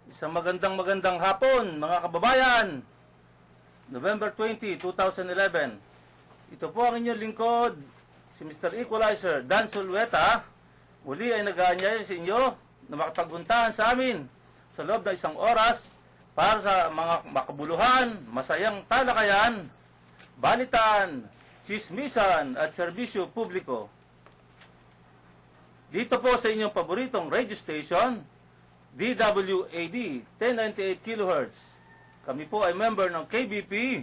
Isang magandang hapon, mga kababayan. November 20, 2011. Ito po ang inyong lingkod, si Mr. Equalizer, Dan Sulweta. Muli ay nag-aanyaya sa inyo na makapagpuntahan sa amin sa loob ng isang oras para sa mga makabuluhan, masayang talakayan, balitan, chismisan at serbisyo publiko. Dito po sa inyong paboritong radio station, DWAD 1098 kHz. Kami po ay member ng KBP,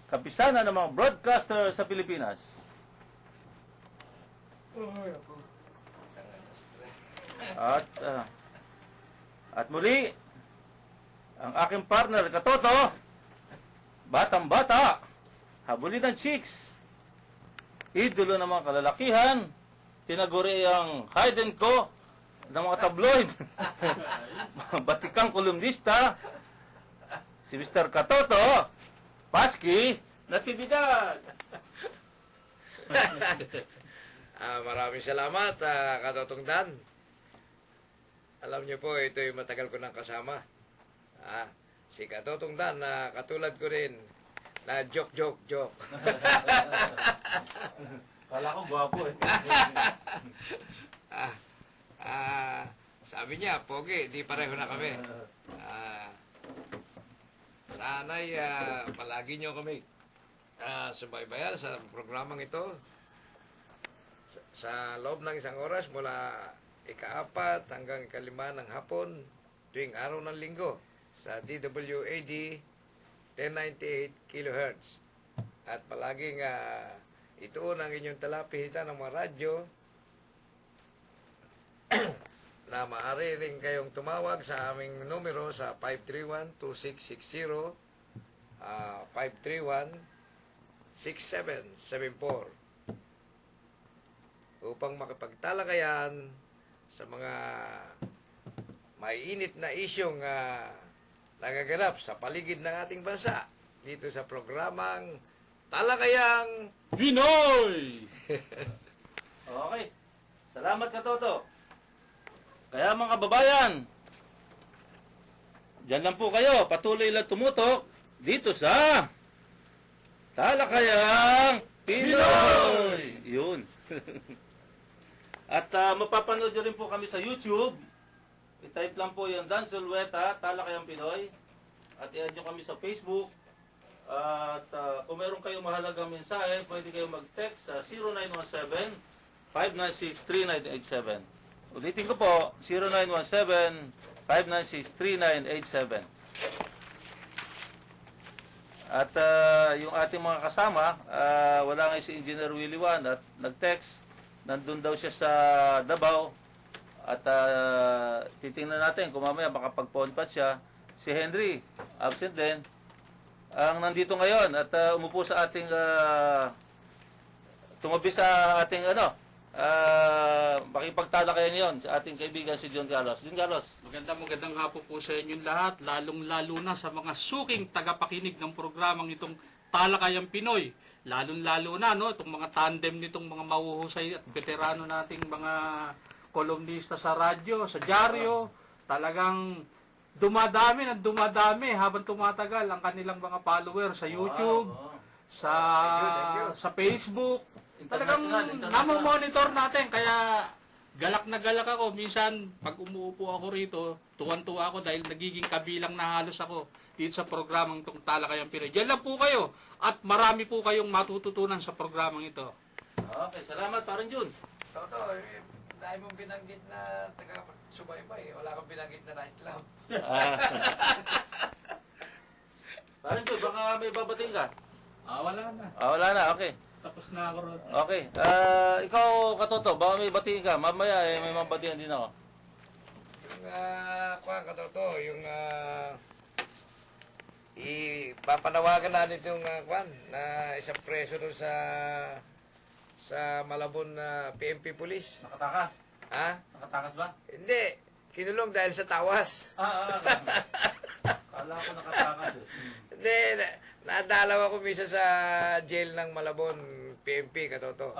kapisanan ng mga broadcaster sa Pilipinas. At muli, ang aking partner, Katoto, batang-bata, habulin ng chicks, idolo ng mga kalalakihan, tinaguri ang Hayden ko ng mga tabloid, batikang kolumnista, si Mr. Katoto, Paski, Natividad. Maraming salamat, Katotong Dan. Alam niyo po, ito yung matagal ko nang kasama. Si Katotong Dan, katulad ko rin, na joke. Kala ko gwapo eh. Sabi niya, Pogi, di pareho na kami. Sana'y palagi niyo kami subaybayan sa programang ito. Sa loob ng isang oras mula ika-4 hanggang ika-5 ng hapon tuwing araw ng linggo sa DWAD 1098 kHz. At palaging ituon ang inyong talapihitan ng mga radyo na maaari rin kayong tumawag sa aming numero sa 531-2660, 531-6774 upang makipagtalakayan sa mga maiinit na isyong nagaganap sa paligid ng ating bansa dito sa programang Talakayang Pinoy! Okay. Salamat, Katoto. Kaya mga kababayan, dyan lang po kayo, patuloy lang tumutok dito sa Talakayang Pinoy! Yun. At mapapanood nyo rin po kami sa YouTube. I-type lang po yung Dan Sulweta, Talakayang Pinoy. At i-add nyo kami sa Facebook. At kung meron kayong mahalagang mensahe, pwede kayong mag-text sa 0917-596-3987. Ulitin ko po, 0917-596-3987. At yung ating mga kasama, wala ngayon si Engineer Willie Juan at nag-text. Nandun daw siya sa Davao. At titingnan natin kung mamaya makapag-phone-pat siya. Si Henry, absent din. Ang nandito ngayon at umupo sa ating tumabi sa ating makipagtalakayan yon sa ating kaibigan si John Carlos. John Carlos. Magandang hapon po sa inyong lahat, lalong-lalo na sa mga suking tagapakinig ng programang itong Talakayang Pinoy. Lalong-lalo na, no, itong mga tandem nitong mga mahuhusay at veterano nating mga kolumnista sa radyo, sa dyaryo. Talagang dumadami habang tumatagal ang kanilang mga followers sa YouTube, sa Facebook. Talagang namomonitor natin, kaya galak na galak ako. Minsan, pag umuupo ako rito, tuwan-tuwa ako dahil nagiging kabilang na halos ako dito sa programang itong Talakayang Pinoy. Diyan lang po kayo at marami po kayong matututunan sa programang ito. Okay, salamat parang Jun. Toto, dahil mong binanggit na taga-subaybay, wala kang binanggit na nightclub. Parang Jun, baka may babating ka? Wala na. Wala na, okay. Tapos na ako ron. Okay. Ikaw, Katoto, baka may batiin ka. Mamaya, may mabatihan din ako. Yung, Katoto, yung, ipapanawagan natin yung, na isang preso doon sa Malabon na PNP Police. Nakatakas? Ha? Nakatakas ba? Hindi. Kinulong dahil sa tawas. Kala ko nakatakas eh. Hindi. Nadalaw ako misa sa jail ng Malabon, PNP, Katoto.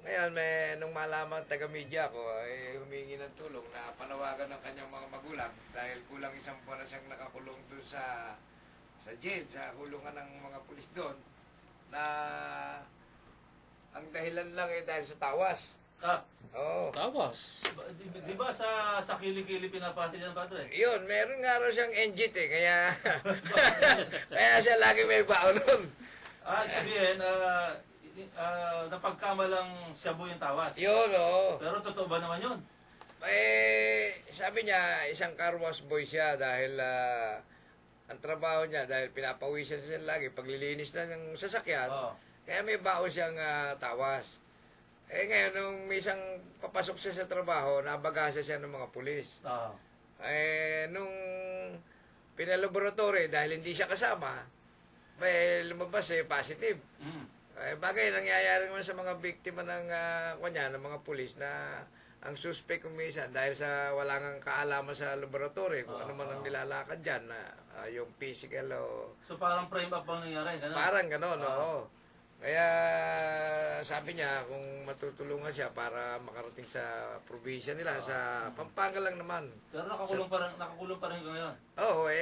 Ngayon, nung malaman taga-media ko, ay humingi ng tulong na panawagan ng kanyang mga magulang dahil kulang isang buwan na siyang nakakulong doon sa jail, sa kulungan ng mga pulis doon, na ang dahilan lang ay dahil sa tawas. Ah, Oo. Tawas. di ba sa kili-kili pinapati yan, Padre? Yun, meron nga raw siyang NGT kaya kaya siya lagi may baon. Sabihin, napagkamalang shabu yung tawas. Yun, oo. Pero totoo ba naman yun? Sabi niya, isang car wash boy siya dahil ang trabaho niya, dahil pinapawisan siya lagi, paglilinis na ng sasakyan, Oo. kaya may baon siyang tawas. Ngayon, nung may isang papasok siya sa trabaho, nabagasa siya ng mga pulis. Oo. Nung pinalaboratory, dahil hindi siya kasama, lumabas positive. Mm. Bagay nangyayari naman sa mga biktima ng ng mga pulis na ang suspect kung minsan dahil sa wala nang kaalaman sa laboratory kung ano man ang nilalakad dyan na yung physical o So parang frame up ang nangyari, ganun? parang gano'n, oo. Kaya sabi niya kung matutulungan siya para makarating sa probinsya nila, sa Pampanga lang naman. Pero nakakulong pa rin ngayon. Oo,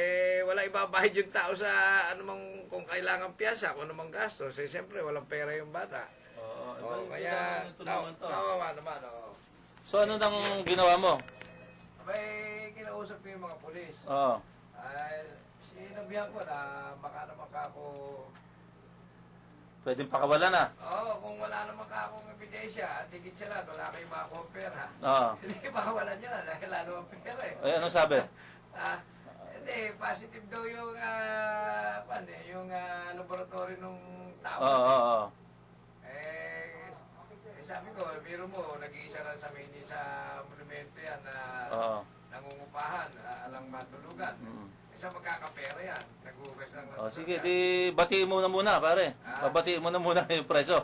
wala ibabahid yung tao sa anumang kung kailangan piyasa, kung anumang gastos. Siyempre, walang pera yung bata. Oo. Kaya, tulungan to. kawawa naman, oo. So ano nang ginawa mo? Abay, kinausap ko yung mga pulis. Oo. Sinabihan ko na baka naman ako, Pwedeng pakawalan na. kung wala naman akong ebidensya, at higit siya lang, wala kayong makuha pera. Oo. Hindi, makawalan niya na dahil lalo ang pera eh. Ay, ano sabi? Hindi, positive daw yung, yung laboratory nung tao. Oo. Sabi ko, biro mo, nag-iisa lang sa sa monumento yan na Oo. nangungupahan, alang matulugan. Mm. Isa magkakapera yan, naghugas lang Oh, sige, di batiin mo na muna, pare. Babatiin mo na muna yung preso.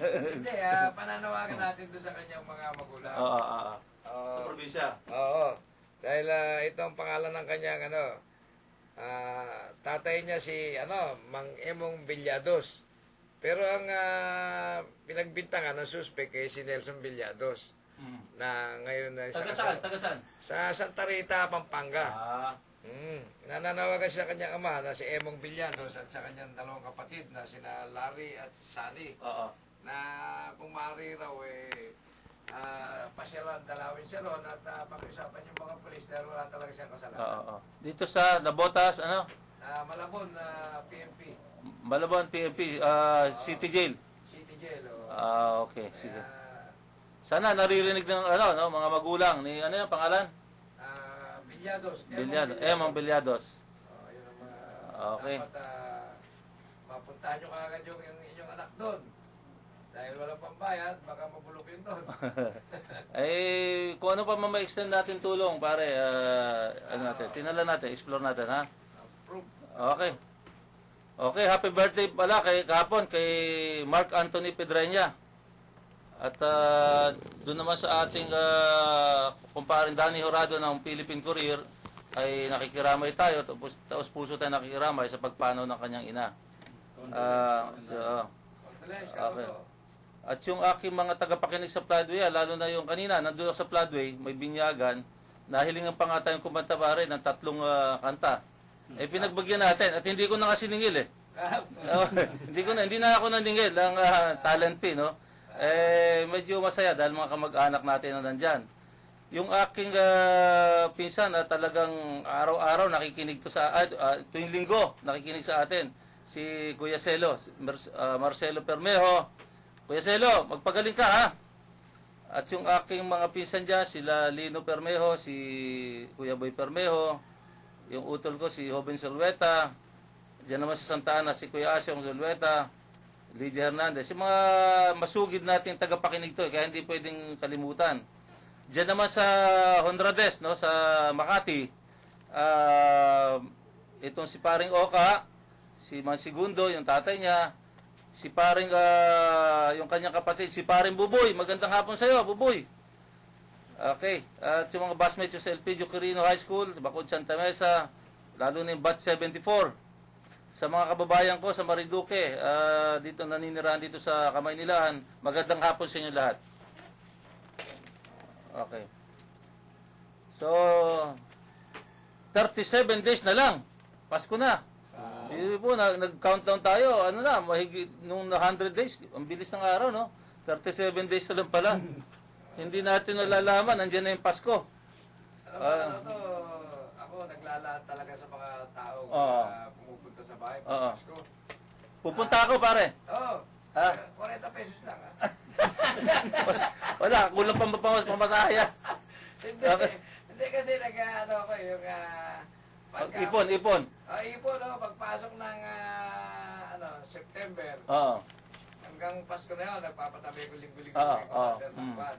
Hindi, pananawagan natin doon sa kanyang mga magulang. Oo. Sa probinsya. Oo. Dahil ito ang pangalan ng kanyang tatay niya si Mang Emong Villados. Pero ang pinagbintangan ng suspect ay si Nelson Villados na ngayon ay Taga-saan? sa Santa Rita, Pampanga. Ah. Nananawagan siya kanyang ama na si Emong Villados at sa kanyang dalawang kapatid na sina Larry at Sunny Oo. na kung maaari raw pasyalan, dalawin siya ron at pag-usapan yung mga polis dahil wala talaga siyang kasalanan. Oo. Dito sa Nabotas, Malabon, PNP. Malabon, PNP, City Jail. City Jail. Okay, sige. Sana naririnig ng mga magulang ni yung pangalan? Villados. Emong Villados. Yun ang mga Okay. dapat mapuntahan nyo kagad yung inyong anak doon. Dahil walang pambayad, baka mabulok yun doon. Kung ano pa ma-extend natin tulong, pare, tinala natin, explore natin, ha? Proof. Okay, happy birthday pala kahapon kay Mark Anthony Pedreña. At doon naman sa ating kumparing Danny Horado ng Philippine Courier ay nakikiramay tayo, taos puso tayo nakikiramay sa pagpanaw ng kanyang ina. Okay. At yung aking mga tagapakinig sa Floodway, lalo na yung kanina, nandun ako sa Floodway, may binyagan, nahilingan pa nga tayong kumanta pare ng 3 kanta. Pinagbagyan natin, at hindi ko na nga siningil hindi na ako naningil ng talent fee, no? Medyo masaya dahil mga kamag-anak natin na nandyan. Yung aking pinsan na talagang araw-araw nakikinig to sa tuwing linggo nakikinig sa atin, si Kuya Celo, Marcelo Permejo. Kuya Celo, magpagaling ka, ha? At yung aking mga pinsan dyan, sila Lino Permejo, si Kuya Boy Permejo, yung utol ko si Joven Solweta, dyan naman sa Santa Ana si Kuya Asyong Solweta, Lydia Hernandez, yung mga masugid natin tagapakinig to, kaya hindi pwedeng kalimutan. Diyan naman sa Honrades, no, sa Makati, itong si Paring Oka, si Mansegundo, yung tatay niya, si Paring, yung kanyang kapatid, si Paring Buboy. Magandang hapon sa iyo, Buboy. Okay. At yung mga busmates sa Elpidio Quirino High School, sa Bacod Santa Mesa, lalo na yung Bat 74. sa mga kababayan ko sa Marinduque, dito naninirahan dito sa Kamaynilaan, magandang hapon sa inyo lahat. Okay. So, 37 days na lang. Pasko na. Hindi po, nag-countdown tayo. Ano na, mahigit nung 100 days. Ang bilis ng araw, no? 37 days na lang pala. Hindi natin nalalaman, nandiyan na yung Pasko. Ako naglalahat talaga sa mga tao pumupunta sa bahay Oo. Pasko. Pupunta ako, pare. Oo. Ha? 40 pesos lang. Wala, kulang pamasaya. Hindi. Hindi kasi nag-ano ako yung Ipon. ipon, pagpasok ng September Oo. hanggang Pasko na yun, nagpapatabi ko linggo-linggo Oo, yung commander oo, ng buwan.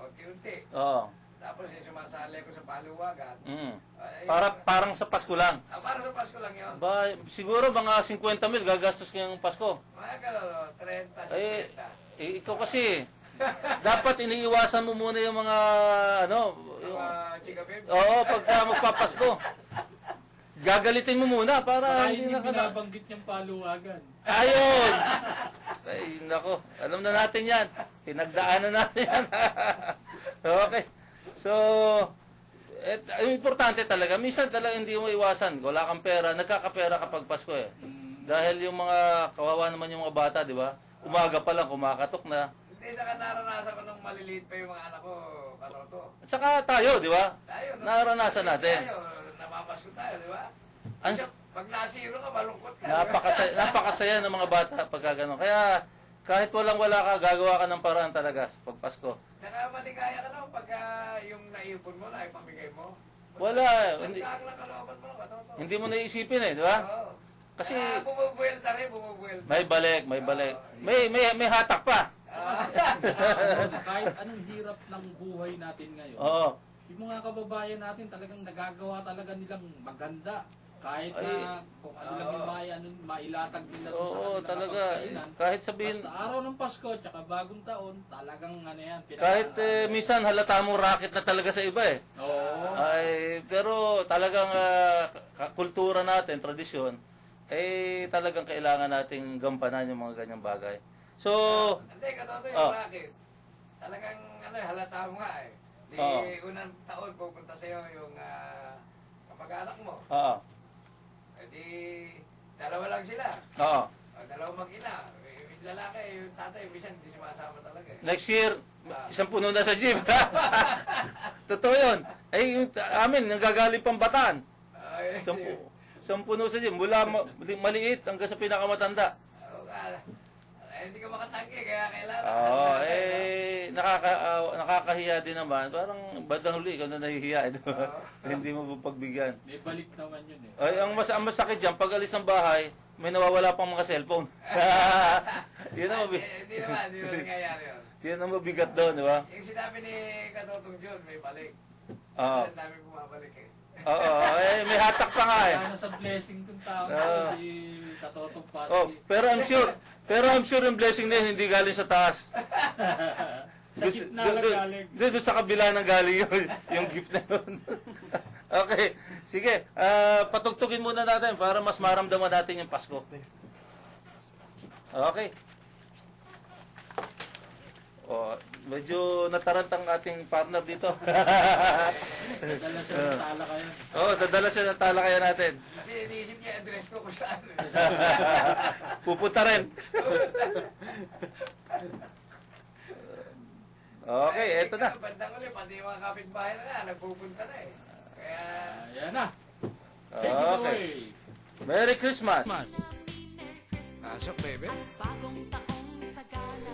Unti-unti. Oo. Tapos yung sumasali ko sa paluwagan. Parang sa Pasko lang. Para sa Pasko lang yun. Siguro mga 50,000 gagastos ngayong Pasko. Mga gano'n, 30, 50. Ikaw kasi, dapat iniiwasan mo muna yung mga, Mga chika babe. oo, pagka magpapasko. Gagalitin mo muna para Baka hindi hindi na binabanggit niyang paluwagan. Ayun! Ay, nako. Alam na natin yan. Pinagdaanan natin yan. Okay. So, importante talaga. Minsan talaga hindi mo iwasan. Wala kang pera. Nagkakapera kapag Pasko eh. Dahil yung mga, kawawa naman yung mga bata, di ba? Umaga pa lang, kumakatok na. Hindi, saka naranasan ko nung maliliit pa yung mga anak ko, katoto. At saka tayo, di ba? Tayo, no? Naranasan natin. Tayo, namapasko tayo, di ba? Ang- Pag nasiro ka, malungkot ka. Napakasaya ng mga bata pagka gano'n. Kaya kahit walang-wala ka, gagawa ka ng paraan talaga pag Pasko. Saka maligaya ka na pagka yung naipon mo na ipamigay mo. Wala. Nagkaang lang kalooban mo, katoto. Hindi mo naisipin eh, di ba? Oo. Kasi bumubuelta rin, bumubuelta. may balik. May hatak pa. Sa kahit anong hirap ng buhay natin ngayon, Oo. yung mga kababayan natin talagang nagagawa talaga nilang maganda. Kahit Ay, na kung ano lang yung mailatag nila doon sa Oo, kanilang talaga. kapagkainan. Kahit sabihin, Basta araw ng Pasko, tsaka bagong taon, talagang ano yan. kahit minsan halata mo racket na talaga sa iba eh. Oo. Ay, pero talagang kultura natin, tradisyon, talagang kailangan nating gampanan yung mga ganyang bagay. So, Hindi, katoto yung Oh. racket. Talagang, halata mo nga eh. Di Oo. unang taon pupunta sa'yo yung kapag-anak mo. oo. Eh di, dalawa lang sila. Oo. Dalawang mag-ina. Yung lalaki, yung tatay, minsan hindi sumasama talaga eh. Next year, isang puno na sa jeep. Totoo yun. Yung amin, nanggagaling pang Bataan. Ay, Isang puno sa jeep. Mula maliit hanggang sa pinakamatanda. hindi ka makatanggi, kaya kailangan. Oo, nakakahiya din naman. Parang bandang huli, ikaw na nahihiya. Hindi mo pagbigyan. May balik naman yun eh. Ay, ang masakit dyan, pag alis ng bahay, may nawawala pang mga cellphone. Yun ang Hindi naman nangyayari yun. yun ang mabigat doon, di ba? Yung sinabi ni Katotong John, may balik. Oo. Ang dami bumabalik eh. Oo, may hatak pa nga eh. Kaya sa blessing kong tao, Oo. si Katotong Pasi. Oh, pero I'm sure yung blessing na yun hindi galing sa taas. Sa gitna lang galing. Doon sa kabila ng galing yun, yung gift na yun. Okay, sige. Patugtugin muna natin para mas maramdaman natin yung Pasko. Okay. Oh, medyo natarantang ating partner dito. Dala siya ng talakayan. Oh, dadala siya ng talakayan natin. Kasi iniisip niya address ko kung saan. Pupunta rin. Okay, eto na. Bandang ulit, pati yung mga kapitbahay na nga, nagpupunta na eh. Kaya, Ayan na. Take it Okay. away. Merry Christmas. pasok baby. Bagong taong sagana